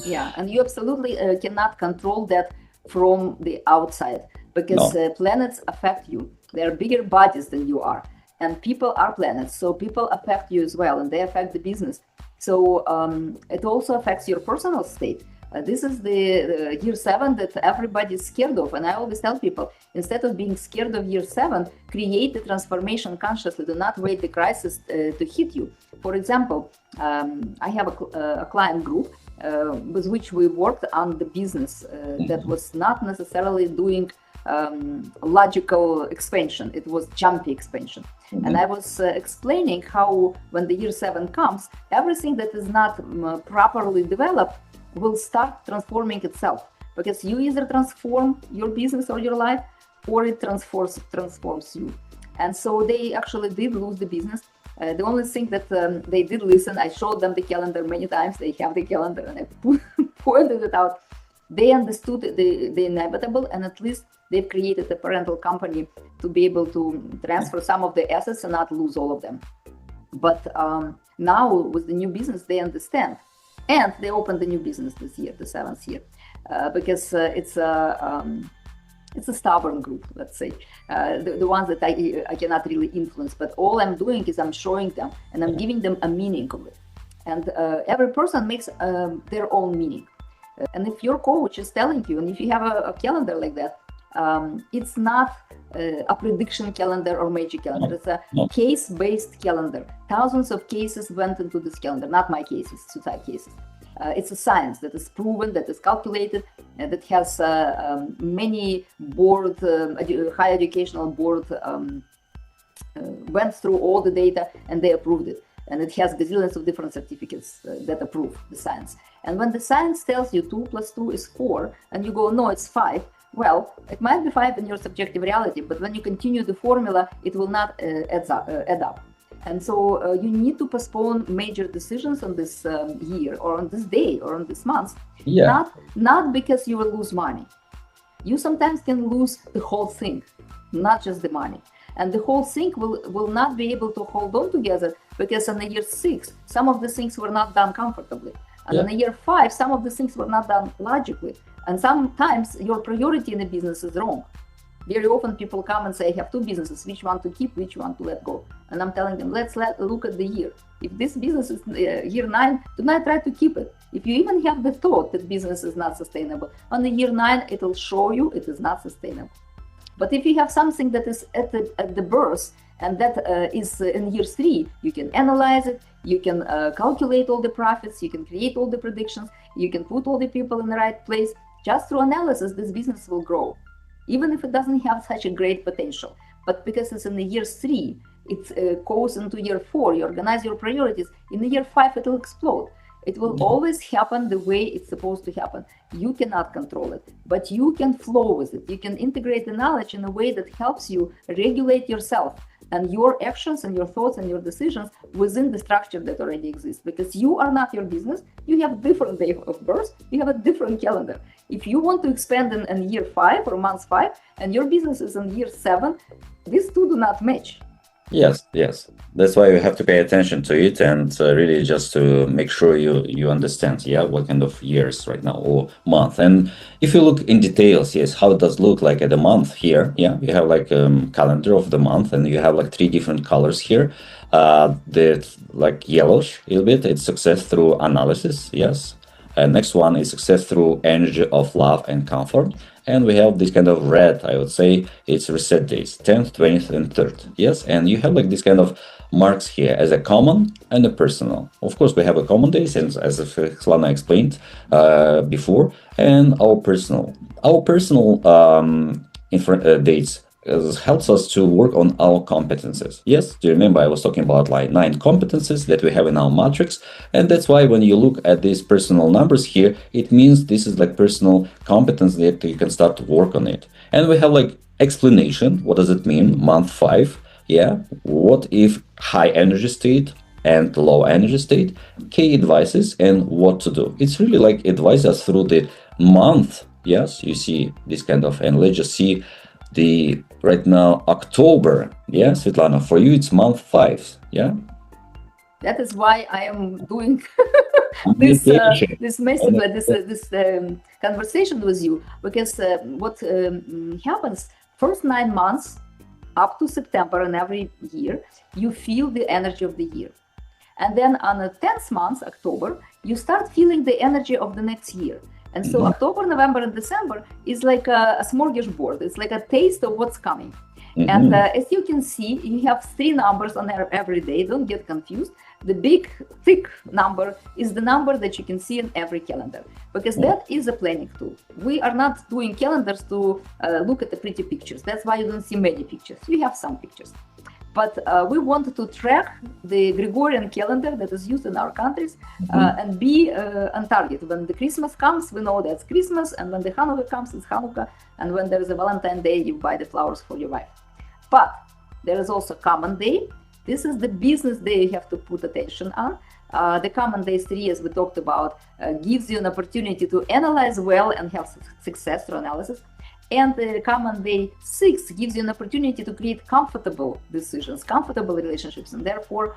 Yeah, and you absolutely cannot control that from the outside because No. planets affect you. They're bigger bodies than you are, and people are planets, so people affect you as well, and they affect the business. So it also affects your personal state. This is the year seven that everybody's scared of, and I always tell people instead of being scared of year seven, create the transformation consciously. Do not wait the crisis to hit you. For example, I have a client group with which we worked on the business that was not necessarily doing logical expansion. It was jumpy expansion. And I was explaining how when the year seven comes, everything that is not properly developed will start transforming itself, because you either transform your business or your life, or it transforms you. And so they actually did lose the business. The only thing that they did listen, I showed them the calendar many times. They have the calendar, and I pointed it out. They understood the inevitable, and at least they've created a parental company to be able to transfer some of the assets and not lose all of them. But now with the new business, they understand. And they opened the new business this year, the seventh year, because it's a stubborn group, let's say, the ones that I cannot really influence. But all I'm doing is I'm showing them and I'm giving them a meaning of it. And every person makes their own meaning. And if your coach is telling you, and if you have a calendar like that, it's not a prediction calendar or magic calendar. It's a case-based calendar. Thousands of cases went into this calendar, not my cases, Syucai cases. It's a science that is proven, that is calculated, and that has many board, high educational board went through all the data and they approved it. And it has gazillions of different certificates that approve the science. And when the science tells you 2 + 2 is 4, and you go, no, it's 5, well, it might be 5 in your subjective reality, but when you continue the formula, it will not add up. And so you need to postpone major decisions on this year or on this day or on this month, not because you will lose money. You sometimes can lose the whole thing, not just the money. And the whole thing will not be able to hold on together because in the year 6, some of the things were not done comfortably. And in the year 5, some of the things were not done logically. And sometimes your priority in the business is wrong. Very often people come and say, I have 2 businesses, which one to keep, which one to let go. And I'm telling them, let's look at the year. If this business is year 9, do not try to keep it. If you even have the thought that business is not sustainable, on the year 9, it will show you it is not sustainable. But if you have something that is at the birth, and that is in year 3, you can analyze it, you can calculate all the profits, you can create all the predictions, you can put all the people in the right place. Just through analysis, this business will grow, even if it doesn't have such a great potential. But because it's in the year 3, it goes into year 4, you organize your priorities. In the year 5, it will explode. It will always happen the way it's supposed to happen. You cannot control it, but you can flow with it. You can integrate the knowledge in a way that helps you regulate yourself and your actions and your thoughts and your decisions within the structure that already exists. Because you are not your business. You have a different day of birth. You have a different calendar. If you want to expand in year 5 or month 5 and your business is in year 7, these two do not match. Yes. That's why you have to pay attention to it and really just to make sure you understand, what kind of years right now or month. And if you look in details, how it does look like at a month here, you have like calendar of the month and you have like 3 different colors here. That's like yellowish a little bit. It's success through analysis, yes. And next one is success through energy of love and comfort. And we have this kind of red, I would say, it's reset days, 10th, 20th, and 3rd. Yes, and you have like this kind of marks here as a common and a personal. Of course, we have a common days, and as Svetlana explained before, and our personal. Our personal dates helps us to work on our competences. Yes, do you remember I was talking about like 9 competences that we have in our matrix? And that's why when you look at these personal numbers here, it means this is like personal competence that you can start to work on it. And we have like explanation. What does it mean? Month 5. What if high energy state and low energy state? Key advices and what to do. It's really like advise us through the month. Yes, you see this kind of, and let's just see the right now October. Svetlana, for you it's month 5. That is why I am doing Communication. this message, this conversation with you, because what happens first 9 months up to September and every year, you feel the energy of the year. And then on the 10th month, October, you start feeling the energy of the next year. And so October, November, and December is like a smorgasbord. It's like a taste of what's coming. And as you can see, you have 3 numbers on there every day. Don't get confused. The big, thick number is the number that you can see in every calendar, because that is a planning tool. We are not doing calendars to look at the pretty pictures. That's why you don't see many pictures. You have some pictures. But we want to track the Gregorian calendar that is used in our countries and be on target. When the Christmas comes, we know that's Christmas, and when the Hanukkah comes, it's Hanukkah, and when there is a Valentine's Day, you buy the flowers for your wife. But there is also common day. This is the business day you have to put attention on. The common day 3, as we talked about, gives you an opportunity to analyze well and have success through analysis. And the common day 6 gives you an opportunity to create comfortable decisions, comfortable relationships, and therefore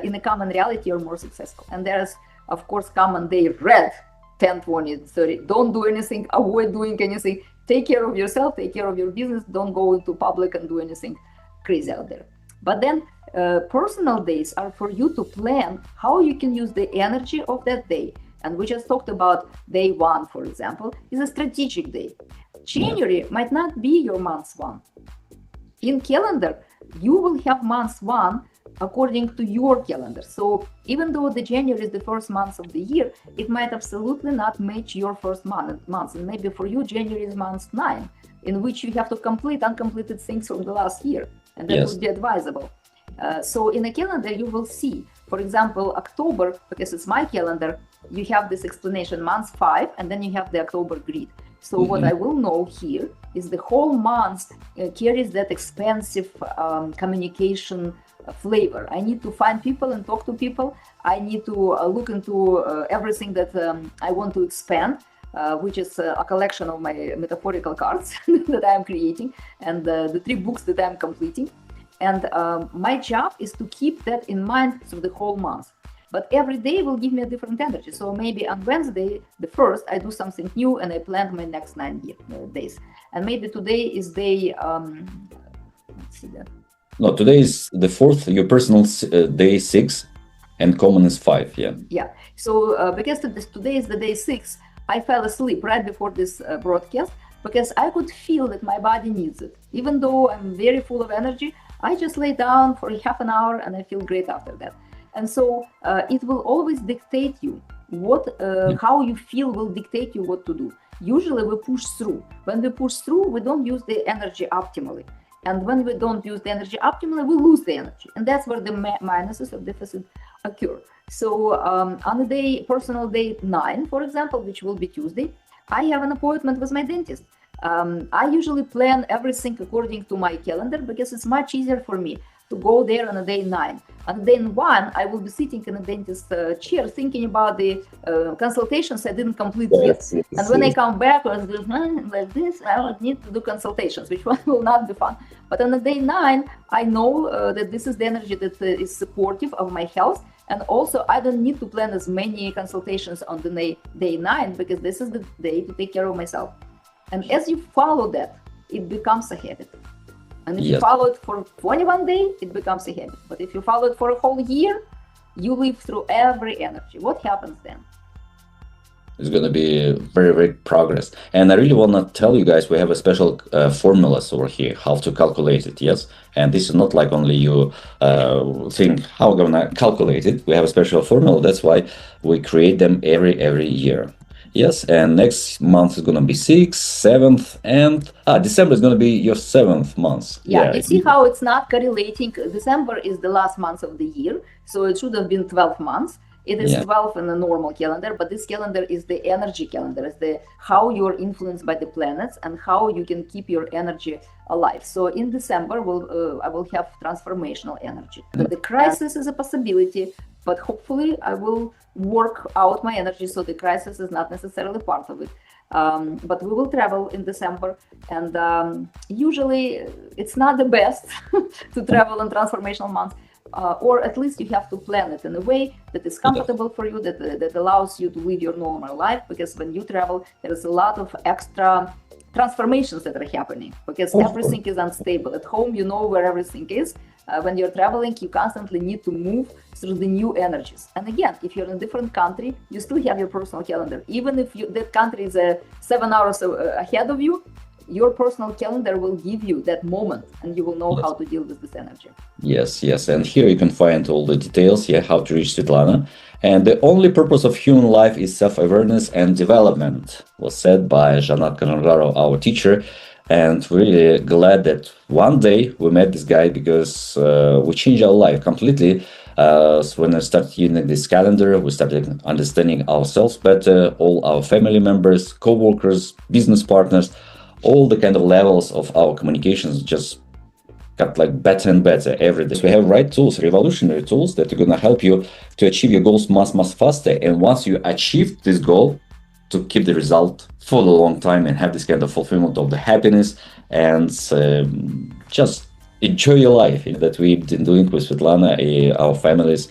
in a common reality you're more successful. And there's, of course, common day red, 10, 20, 30. Don't do anything, avoid doing anything. Take care of yourself, take care of your business. Don't go into public and do anything crazy out there. But then personal days are for you to plan how you can use the energy of that day. And we just talked about day 1, for example, is a strategic day. January might not be your month 1. In calendar, you will have month 1 according to your calendar. So even though the January is the first month of the year, it might absolutely not match your first month. And maybe for you, January is month 9, in which you have to complete uncompleted things from the last year. And that would be advisable. So in a calendar, you will see, for example, October, because it's my calendar, you have this explanation, month 5, and then you have the October grid. So what I will know here is the whole month carries that expansive communication flavor. I need to find people and talk to people. I need to look into everything that I want to expand, which is a collection of my metaphorical cards that I am creating, and the 3 books that I'm completing. And my job is to keep that in mind through the whole month. But every day will give me a different energy. So maybe on Wednesday, the 1st, I do something new and I plan my next 9 days. And maybe today is day, let's see that. No, today is the 4th, your personal day 6, and common is 5, yeah. Yeah, so because today is the day 6, I fell asleep right before this broadcast, because I could feel that my body needs it. Even though I'm very full of energy, I just lay down for half an hour and I feel great after that. And so it will always dictate you how you feel will dictate you what to do. Usually we push through. When we push through, we don't use the energy optimally. And when we don't use the energy optimally, we lose the energy. And that's where the minuses or deficit occur. So on the day, personal day 9, for example, which will be Tuesday, I have an appointment with my dentist. I usually plan everything according to my calendar because it's much easier for me to go there on a day 9. On day 1, I will be sitting in a dentist chair thinking about the consultations I didn't complete yet. And when I come back, I was like this, I would need to do consultations, which one will not be fun. But on the day 9, I know that this is the energy that is supportive of my health. And also, I don't need to plan as many consultations on the day 9 because this is the day to take care of myself. And as you follow that, it becomes a habit. And if you follow it for 21 days, it becomes a habit. But if you follow it for a whole year, you live through every energy. What happens then? It's going to be very, very progress. And I really want to tell you guys, we have a special formulas over here, how to calculate it, yes? And this is not like only you think, how am I going to calculate it? We have a special formula. That's why we create them every year. Yes, and next month is going to be 6th, 7th, and December is going to be your 7th month. Yeah, you see how it's not correlating. December is the last month of the year, so it should have been 12 months. It is 12 in a normal calendar, but this calendar is the energy calendar. It's how you're influenced by the planets and how you can keep your energy alive. So in December, I will have transformational energy. The crisis is a possibility, but hopefully I will work out my energy so the crisis is not necessarily part of it. But we will travel in December, and usually it's not the best to travel in transformational months. or at least you have to plan it in a way that is comfortable for you, that allows you to live your normal life. Because when you travel, there is a lot of extra transformations that are happening, because everything is unstable. At home, you know where everything is. When you're traveling, you constantly need to move through the new energies. And again, if you're in a different country, you still have your personal calendar. Even if that country is 7 hours ahead of you, your personal calendar will give you that moment, and you will know how to deal with this energy. Yes. And here you can find all the details, how to reach Svetlana. And the only purpose of human life is self-awareness and development, was said by Janat Kanararo, our teacher. And we're really glad that one day we met this guy, because we changed our life completely. So when I started using this calendar, we started understanding ourselves better, all our family members, co-workers, business partners, all the kind of levels of our communications just got better and better every day. So we have right tools, revolutionary tools that are going to help you to achieve your goals much faster. And once you achieve this goal, to keep the result for a long time and have this kind of fulfillment of the happiness and just enjoy your life that we've been doing with Svetlana, our families,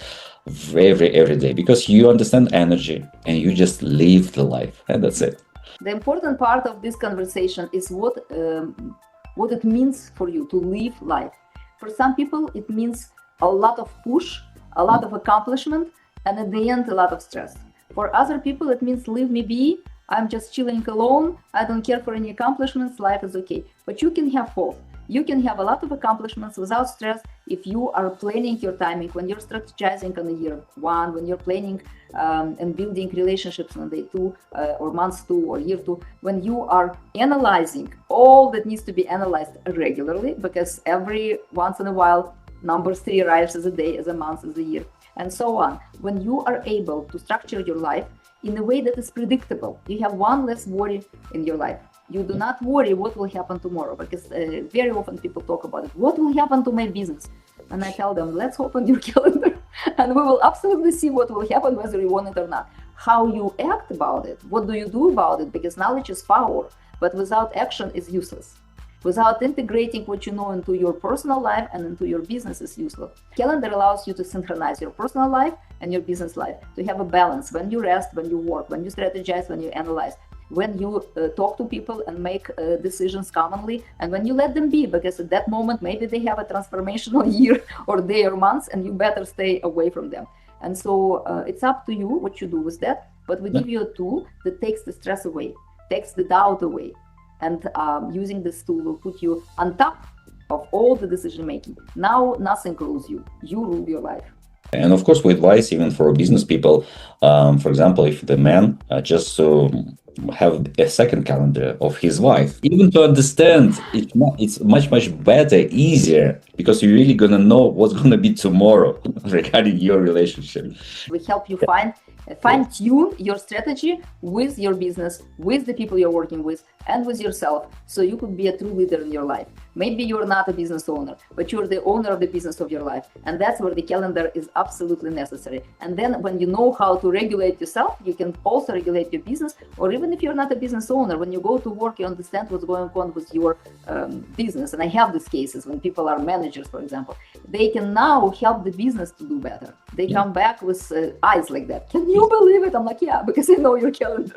every day, because you understand energy and you just live the life, and that's it. The important part of this conversation is what it means for you to live life. For some people, it means a lot of push, a lot of accomplishment, and at the end, a lot of stress. For other people, it means leave me be. I'm just chilling alone. I don't care for any accomplishments. Life is okay. But you can have both. You can have a lot of accomplishments without stress if you are planning your timing, when you're strategizing on the year one, when you're planning and building relationships on day 2 or months 2 or year 2, when you are analyzing all that needs to be analyzed regularly, because every once in a while, number 3 arrives as a day, as a month, as a year, and so on. When you are able to structure your life in a way that is predictable, you have one less worry in your life. You do not worry what will happen tomorrow, because very often people talk about it. What will happen to my business? And I tell them, let's open your calendar and we will absolutely see what will happen, whether you want it or not. How you act about it, what do you do about it? Because knowledge is power, but without action is useless. Without integrating what you know into your personal life and into your business is useless. Calendar allows you to synchronize your personal life and your business life, to have a balance when you rest, when you work, when you strategize, when you analyze, when you talk to people and make decisions commonly, and when you let them be, because at that moment, maybe they have a transformational year or day or months, and you better stay away from them. And so it's up to you what you do with that, but we give you a tool that takes the stress away, takes the doubt away. And using this tool will put you on top of all the decision making. Now nothing rules you. You rule your life. And of course, we advise even for business people, for example, if the man just to have a second calendar of his wife, even to understand it's much better, easier, because you're really going to know what's going to be tomorrow regarding your relationship. We help you fine-tune your strategy with your business, with the people you're working with, and with yourself, so you could be a true leader in your life. Maybe you're not a business owner, but you're the owner of the business of your life. And that's where the calendar is absolutely necessary. And then when you know how to regulate yourself, you can also regulate your business. Or even if you're not a business owner, when you go to work, you understand what's going on with your business. And I have these cases when people are managers, for example, they can now help the business to do better. They come back with eyes like that. Can you believe it? I'm like, yeah, because I know your calendar.